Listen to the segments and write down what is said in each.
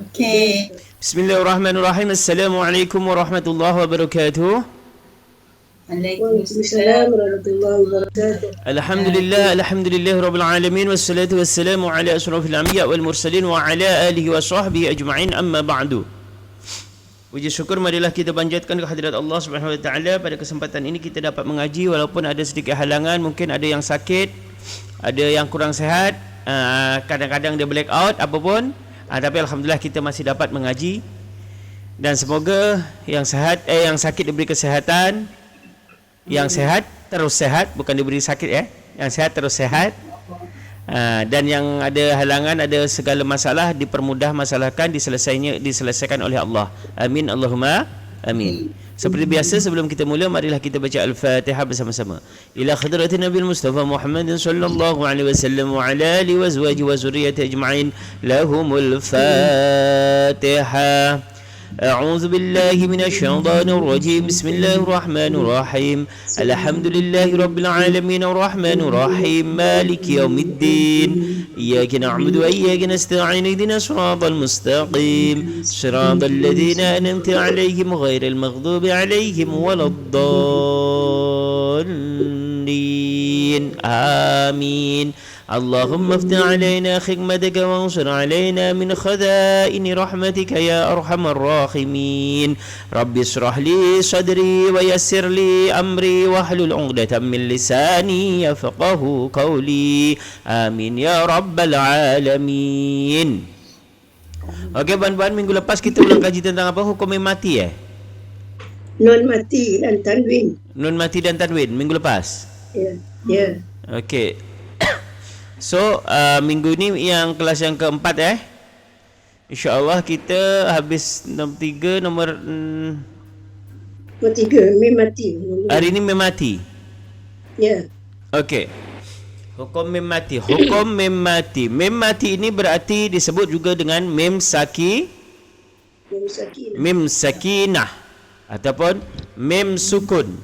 Okey. Bismillahirrahmanirrahim. Assalamualaikum warahmatullahi wabarakatuh. Waalaikumsalam warahmatullahi wabarakatuh. Alhamdulillah rabbil alamin wassalatu wassalamu ala asrafil anbiya wal mursalin wa ala alihi wa sahbihi ajma'in, amma ba'du. Puji syukur marilah kita panjatkan kehadirat Allah Subhanahu wa taala. Pada kesempatan ini kita dapat mengaji walaupun ada sedikit halangan, mungkin ada yang sakit, ada yang kurang sihat, kadang-kadang dia black out apapun, tapi alhamdulillah kita masih dapat mengaji. Dan semoga yang sakit diberi kesihatan, yang sehat terus sehat, bukan diberi sakit ya. Yang sehat terus sehat. Dan yang ada halangan, ada segala masalah dipermudah masalahkan, diselesaikan oleh Allah. Amin Allahumma amin. Seperti biasa sebelum kita mula, marilah kita baca Al-Fatihah bersama-sama. Ila hadratin Nabi Mustafa Muhammad sallallahu alaihi wasallam wa ala alihi wa azwajihi wa zurriyyatihi ajma'in. Lahumul Fatihah. أعوذ بالله من الشيطان الرجيم بسم الله الرحمن الرحيم الحمد لله رب العالمين الرحمن الرحيم مالك يوم الدين إياك نعبد وإياك نستعين اهدنا الصراط المستقيم صراط الذين أنعمت عليهم غير المغضوب عليهم ولا الضالين آمين اللهم افتح علينا خدمتك وانصر علينا من خزائن رحمتك يا أرحم الراحمين رب اشرح لي صدري ويسر لي أمري واحلل عقدة من لساني يفقه قولي آمين يا رب العالمين. Okey puan-puan, minggu lepas kita ulang kaji tentang apa? Hukum mem mati Nun mati dan tanwin. Nun mati dan tanwin minggu lepas. Ya. Okey. So minggu ni yang kelas yang keempat InsyaAllah kita habis nombor 3, nombor 3 mem mati. hari ni mem mati. Ya. Okey. Hukum mem mati. Hukum mem mati. Mem mati ini berarti disebut juga dengan mem sakinah ataupun mem sukun.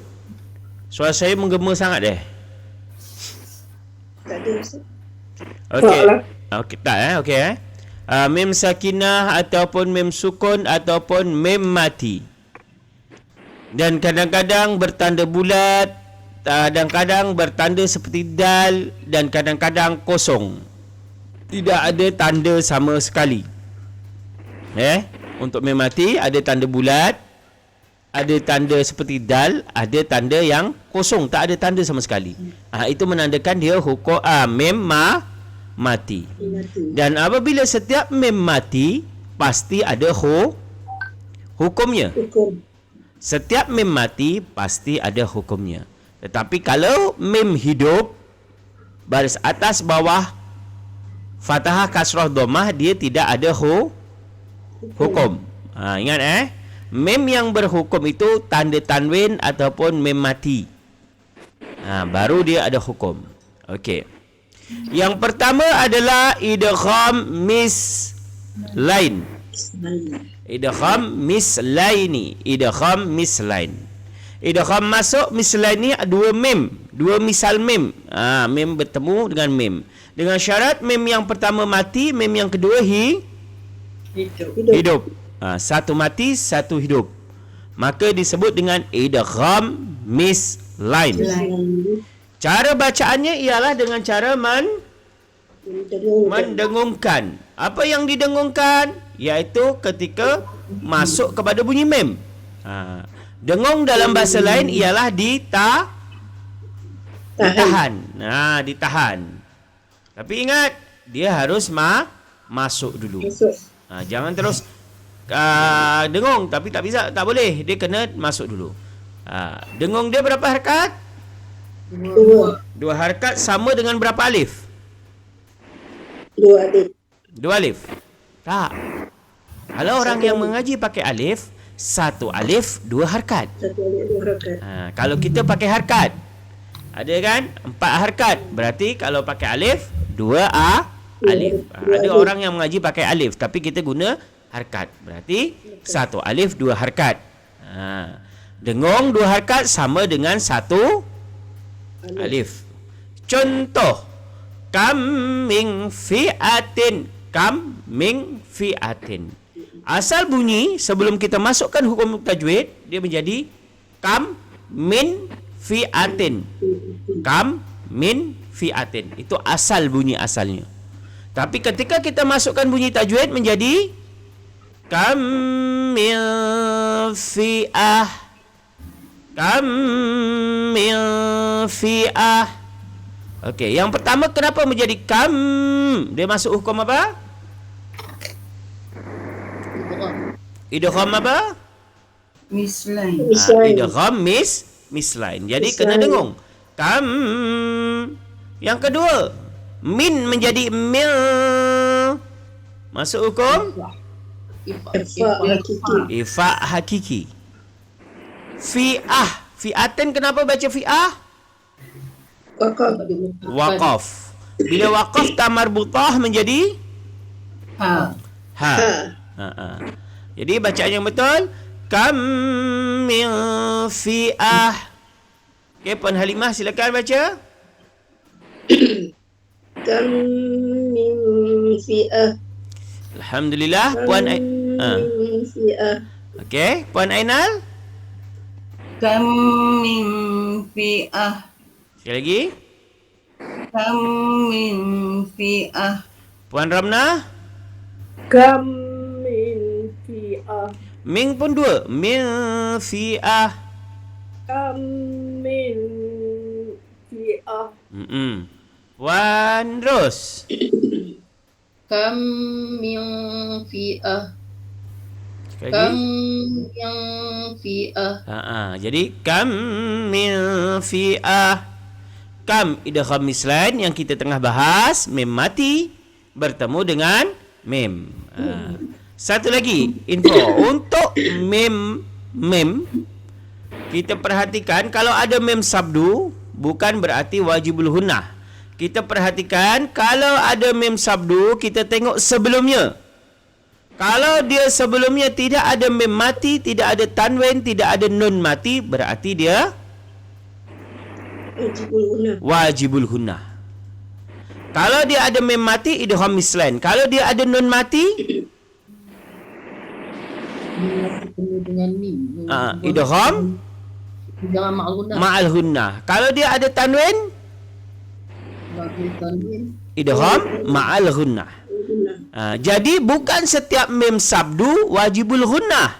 Suara saya menggema sangat Tak ada Ustaz. Okey, tak okey mem sakinah ataupun mem sukun ataupun mem mati. Dan kadang-kadang bertanda bulat, kadang-kadang bertanda seperti dal, dan kadang-kadang kosong. Tidak ada tanda sama sekali. Untuk mem mati ada tanda bulat, ada tanda seperti dal, ada tanda yang kosong, tak ada tanda sama sekali. Itu menandakan dia hukum mem mati. Dan apabila setiap mem mati, pasti ada hukumnya. Setiap mem mati pasti ada hukumnya. Tetapi kalau mem hidup, baris atas bawah, fathah kasrah dhammah, dia tidak ada hukum. Ingat mem yang berhukum itu tanda tanwin ataupun mem mati. Baru dia ada hukum. Okey. Yang pertama adalah idgham mislain. Idgham mislaini. Idgham mislain. Idgham masuk mislain ni dua misal mem. Mem bertemu dengan mem. Dengan syarat mem yang pertama mati, mem yang kedua hidup. Satu mati, satu hidup. Maka disebut dengan idgham mislain. Cara bacaannya ialah dengan cara mendengungkan. Apa yang didengungkan? Iaitu ketika masuk kepada bunyi mem. Dengung dalam bahasa lain ialah ditahan. Ditahan. Tapi ingat, dia harus masuk dulu. Jangan terus dengung tapi tak bisa, tak boleh. Dia kena masuk dulu. Dengung dia berapa harakat? 2 harakat sama dengan berapa alif? 2 alif. Tak. Kalau orang yang mengaji pakai alif, 1 alif 2 harakat. Kalau kita pakai harakat, ada kan 4 harakat. Berarti kalau pakai alif 2 alif. Ada orang yang mengaji pakai alif tapi kita guna harakat. Berarti 1 alif 2 harakat. Dengung 2 harakat sama dengan 1 alif. Contoh, kam min fi'atin. Asal bunyi sebelum kita masukkan hukum tajwid, dia menjadi kam min fi'atin. Kam min fi'atin. Itu asal bunyi asalnya. Tapi ketika kita masukkan bunyi tajwid menjadi kam min fi'ah. Kam min fi'ah. Okey, yang pertama kenapa menjadi kam? Dia masuk hukum apa? Idgham apa? Misline. Idgham misline. Jadi kena dengung. Kam. Yang kedua, min menjadi mil. Masuk hukum ifa hakiki. Fi'ah. Fi'atin kenapa baca fi'ah? Waqaf. Bila waqaf ta marbutah menjadi Ha. ha. Jadi bacaan yang betul kam min fi'ah. Okey, Puan Halimah silakan baca. Kam min fi'ah. Alhamdulillah. Puan Min fi'ah. Okey, Puan Ainal. Kam min fi'ah. Sekali lagi. Kam min fi'ah. Puan Ramnah. Kam min fi'ah. Ming pun dua. Min fi'ah. Kam min fi'ah. Puan Ros. Kam min fi'ah. Sekali Kam lagi. min fi'ah. Jadi kam min fi'ah. Kam idgham mislan yang kita tengah bahas, mim mati bertemu dengan mim. Satu lagi info untuk mim kita perhatikan kalau ada mim sabdu bukan berarti wajibul hunnah. Kita perhatikan kalau ada mim sabdu kita tengok sebelumnya. Kalau dia sebelumnya tidak ada mim mati, tidak ada tanwin, tidak ada nun mati, berarti dia wajibul hunnah. Kalau dia ada mim mati, idgham mislan. Kalau dia ada nun mati, Penuh dengan mim. idgham Jangan ma'lunah. ma'al hunnah. Kalau dia ada tanwin, Bagi tanwin. idgham ma'al hunnah. Jadi bukan setiap mim sabdu wajibul hunnah.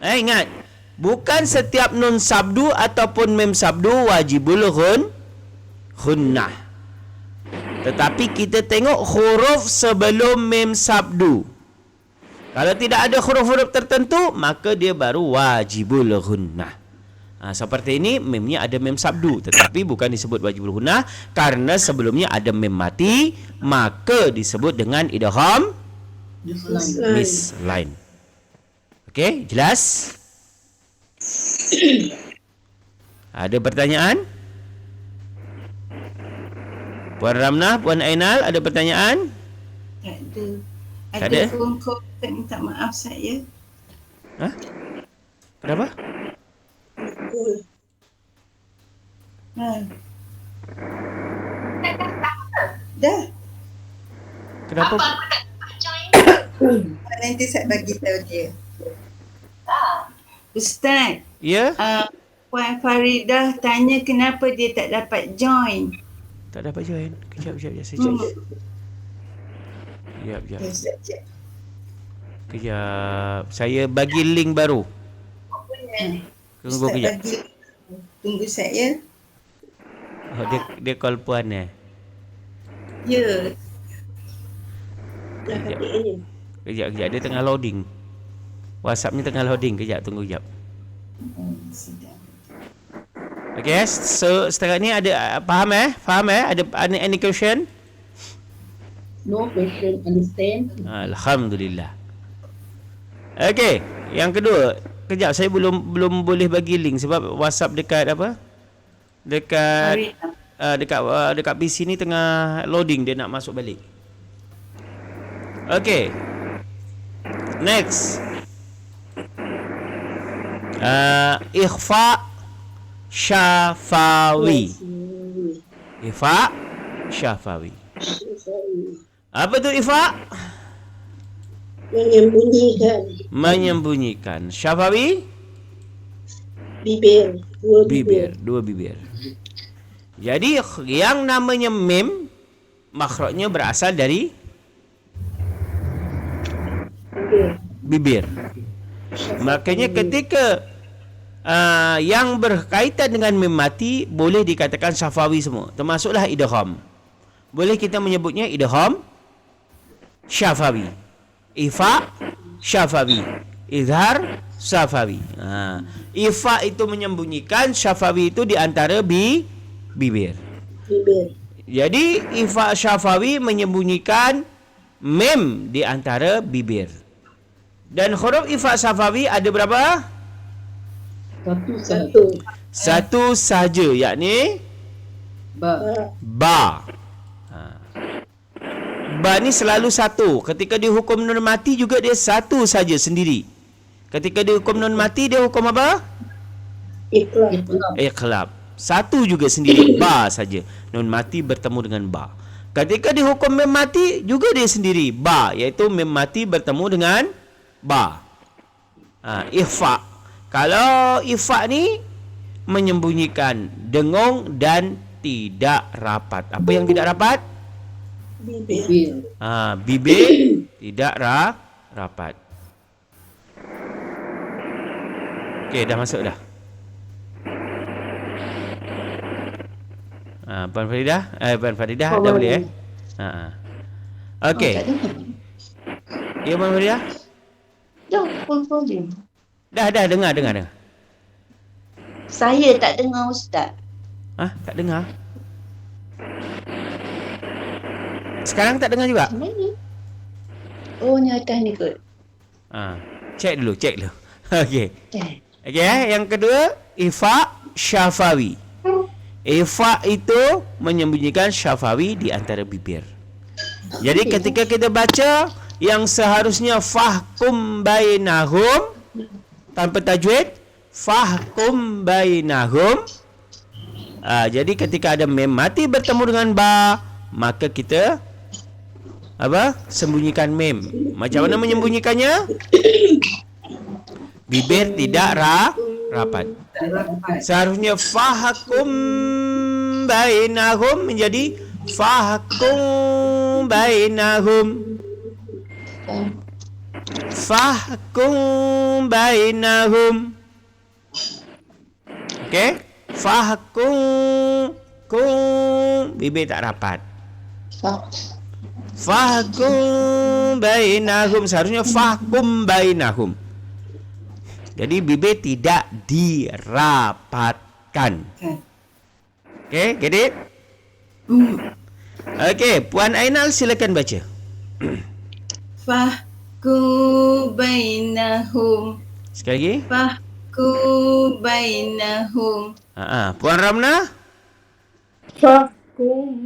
Ingat, bukan setiap nun sabdu ataupun mim sabdu wajibul hunnah. Tetapi kita tengok huruf sebelum mim sabdu. Kalau tidak ada huruf-huruf tertentu, maka dia baru wajibul hunnah. Seperti ini, mimnya ada mim sabdu. Tetapi bukan disebut wajibul hunnah. Karena sebelumnya ada mim mati, maka disebut dengan idgham misline. Okey, jelas? Ada pertanyaan? Puan Ramnah, Puan Ainal, ada pertanyaan? Tak ada. Tak ada? Ada phone call tak minta maaf saya. Kenapa? Ha. Dah. Kenapa? Nanti saya bagi tahu dia. Ustaz, Ya? Puan Faridah tanya kenapa dia tak dapat join. Tak dapat join. Kejap, saya cek. Kejap. Sekejap. Kejap. Saya bagi link baru. Tunggu Ustaz kejap. bagi. Tunggu saya. Oh, dia call puan Ya. Dah ketiknya. Kejap. Dia tengah loading. WhatsApp ni tengah loading. Kejap, tunggu kejap. Sedap. Okay, so setakat ni ada faham? Ada any question? No question, understand. Alhamdulillah. Okay, yang kedua. Kejap, saya belum boleh bagi link sebab WhatsApp dekat apa? Dekat dekat PC ni tengah loading, dia nak masuk balik. Okay. Next. Ikhfa syafawi. Ikhfa syafawi. Apa tu ikhfa? Menyembunyikan. Menyembunyikan. Syafawi? Bibir. Dua bibir. Dua bibir. Jadi yang namanya mim makhrajnya berasal dari bibir. Makanya ketika yang berkaitan dengan mim mati boleh dikatakan syafawi semua. Termasuklah idgham. Boleh kita menyebutnya idgham syafawi. Ifa syafawi. Izhar syafawi. Ifa itu menyembunyikan, syafawi itu di antara bibir. Jadi ifa syafawi menyembunyikan mim di antara bibir. Dan huruf ifa syafawi ada berapa? Satu saja, yakni ba. Ba ni selalu satu. Ketika dihukum nun mati juga dia satu saja sendiri. Ketika dihukum nun mati dia hukum apa? Iqlab. Satu juga sendiri, ba saja. Nun mati bertemu dengan ba. Ketika dihukum mim mati juga dia sendiri, ba, iaitu mim mati bertemu dengan ba. Ikhfa. Kalau ikhfa ni menyembunyikan dengung dan tidak rapat. Apa yang tidak rapat? Bibir. Bibir tidak rapat. Okey, dah masuk dah. Puan Faridah? Puan Faridah dah boleh Okey. Ya, Puan Faridah? Dah dengar. Saya tak dengar Ustaz. Tak dengar? Sekarang tak dengar juga? Mana? Oh, ni atas ni kot. Cek dulu. Okey. Yang kedua, ifa syafawi. Ifa itu menyembunyikan syafawi di antara bibir. Jadi ketika kita baca yang seharusnya fahkum bainahum tanpa tajwid, fahkum bainahum. Jadi ketika ada mim mati bertemu dengan ba, maka kita sembunyikan mim. Macam mana menyembunyikannya? Bibir tidak rapat. Seharusnya fahkum bainahum menjadi fahkum bainahum. Fahkum bainahum. Okey? Fahkum bibir tak rapat. Fahkum bainahum, seharusnya fahkum bainahum. Jadi bibir tidak dirapatkan. Okey, get it? Okey, Puan Ainal silakan baca. Fahku bainahum. Sekali lagi. Fahku bainahum. Puan Ramna? Fahkum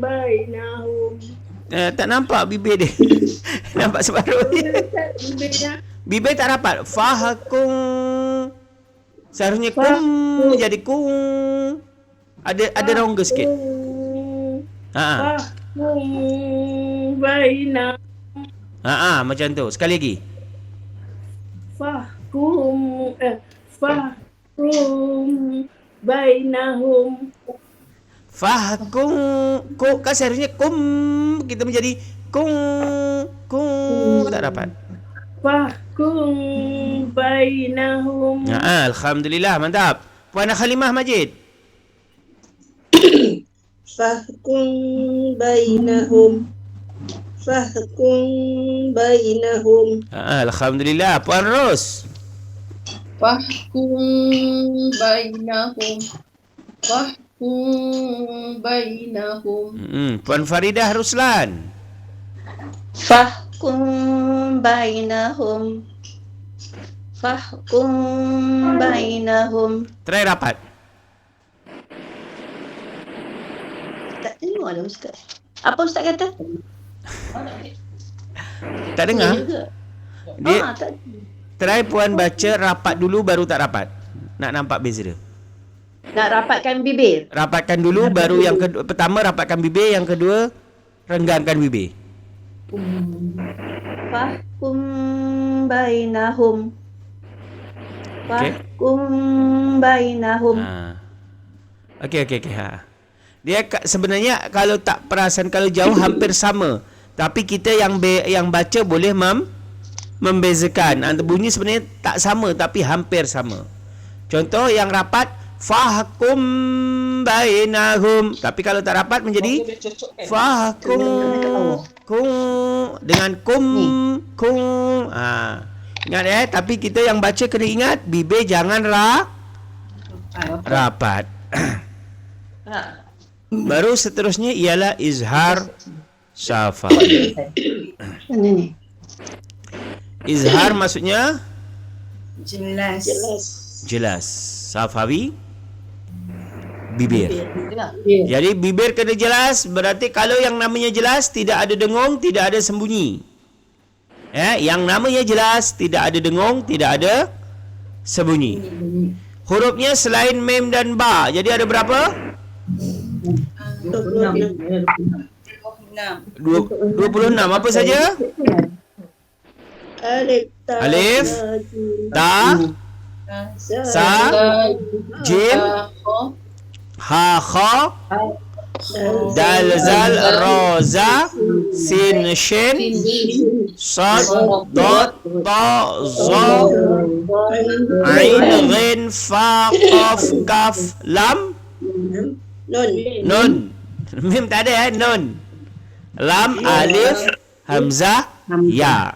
bainahum. Tak nampak bibir dia. Nampak separuh dia. Bibir tak rapat. Fahkum. Seharusnya kum jadi kum. Ada rongga sikit. Fahkum bainahum. Macam tu. Sekali lagi. Fahkum bainahum. Fahkum. Kan seharusnya kum. Kita menjadi kum. Tak dapat. Fahkum bainahum. Alhamdulillah, mantap. Puan Khalimah Majid. Fahkum bainahum. Fahkum bainahum. Alhamdulillah. Puan Ros. Fahkum bainahum. Puan Faridah Ruslan. Fahkum bainahum. Fahkum bainahum. Try rapat. Tak dengar lah Ustaz. Apa Ustaz kata? Tak dengar? Dia tak. try Puan baca rapat dulu baru tak rapat. Nak nampak beza dia. Nak rapatkan bibir. Rapatkan dulu baru yang kedua. Pertama rapatkan bibir, yang kedua Renggangkan bibir. Fahkum bainahum. Okey. Fahkum bainahum. Okey. Dia sebenarnya kalau tak perasan, kalau jauh hampir sama. Tapi kita yang baca boleh membezakan. Bunyi sebenarnya tak sama tapi hampir sama. Contoh yang rapat, fahkum bainahum. Tapi kalau tak rapat menjadi fahkum dengan kum. Ingat tapi kita yang baca kena ingat bibir jangan rapat. Baru seterusnya ialah izhar syafawi. Izhar maksudnya jelas. Syafawi bibir. Jadi bibir kena jelas, berarti kalau yang namanya jelas tidak ada dengung, tidak ada sembunyi. Yang namanya jelas tidak ada dengung, tidak ada sembunyi. Hurufnya selain mem dan ba. Jadi ada berapa? 26. Apa saja? Alif, ta, sa, jim, ha, kha, dal, zal, ra, za, sin, shin, sad, dad, ta, za, ain, ghin, fa, qaf, kaf, lam, nun. Mim tak ada nun. Lam, alif, hamzah, ya.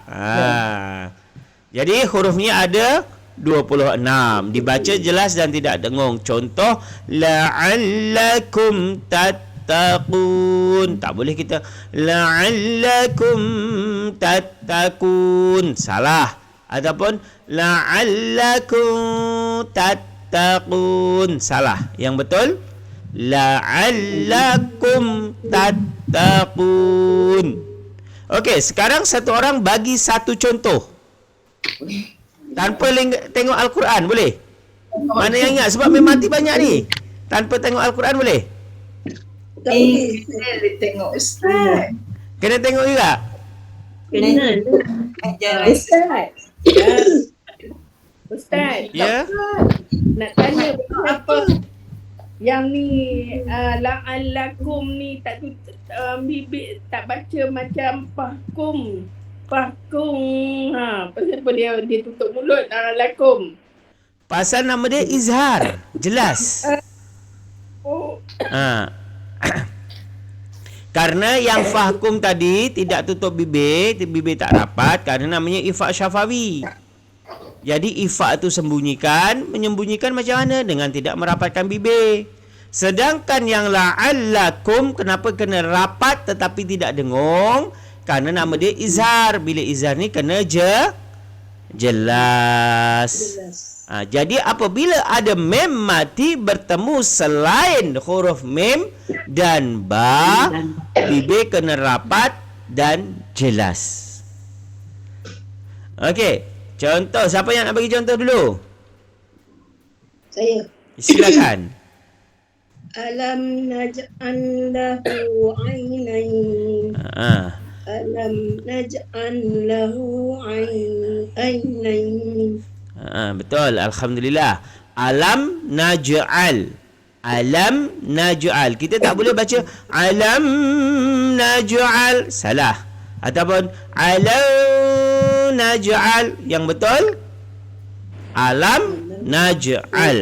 Jadi hurufnya ada 26. Dibaca jelas dan tidak dengung. Contoh, la'allakum tattaqun. Tak boleh kita la'allakum tattaqun. Salah. Ataupun la'allakum tattaqun. Salah. Yang betul la'allakum tattaqun. Okey, sekarang satu orang bagi satu contoh. Tanpa tengok Al-Quran boleh? Mana yang ingat? Sebab memang mati banyak ni. Tanpa tengok Al-Quran boleh? Kena tengok Ustaz. Kena tengok juga? Kena. Ustaz. Ya? Nak tanya apa? Yang ni la'allakum ni tak bibir tak baca macam fahkum. Pasal apa dia tutup mulut la'allakum. Pasal nama dia izhar. Jelas. Karena yang fahkum tadi tidak tutup bibir tak rapat, kerana namanya ifa' syafawi. Jadi ifa' itu menyembunyikan macam mana? Dengan tidak merapatkan bibir. Sedangkan yang la'allakum kenapa kena rapat tetapi tidak dengung? Kerana nama dia izhar. Bila izhar ni kena jelas. Jadi apabila ada mem mati bertemu selain huruf mem dan ba, bibir kena rapat dan jelas. Okey. Contoh, siapa yang nak bagi contoh dulu? Saya. Silakan. Alam naj'al lahu 'ainain. Alam naj'al lahu 'ainain. Betul, alhamdulillah. Alam naj'al. Kita tak boleh baca alam naj'al. Salah. Ataupun alam naj'al. Yang betul alam naj'al.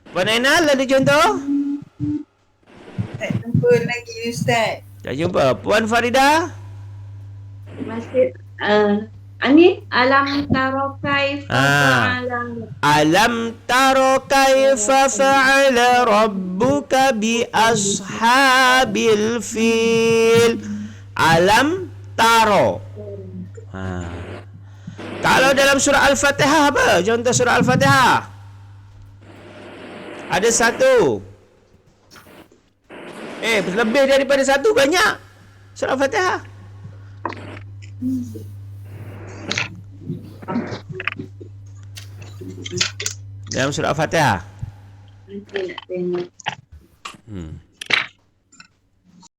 Puan Ainal ada contoh? Tak jumpa lagi Ustaz. Tak jumpa. Puan Farida? Masih Ani alam taro kaifa fa'ala. Alam taro kaifa fa'ala rabbuka bi ashabil fil. Alam taro. Kalau dalam surah Al-Fatihah apa? Contoh surah Al-Fatihah. Ada satu. Lebih daripada satu, banyak. Surah Al-Fatihah. Dalam surah Al-Fatihah. Nanti nak tengok.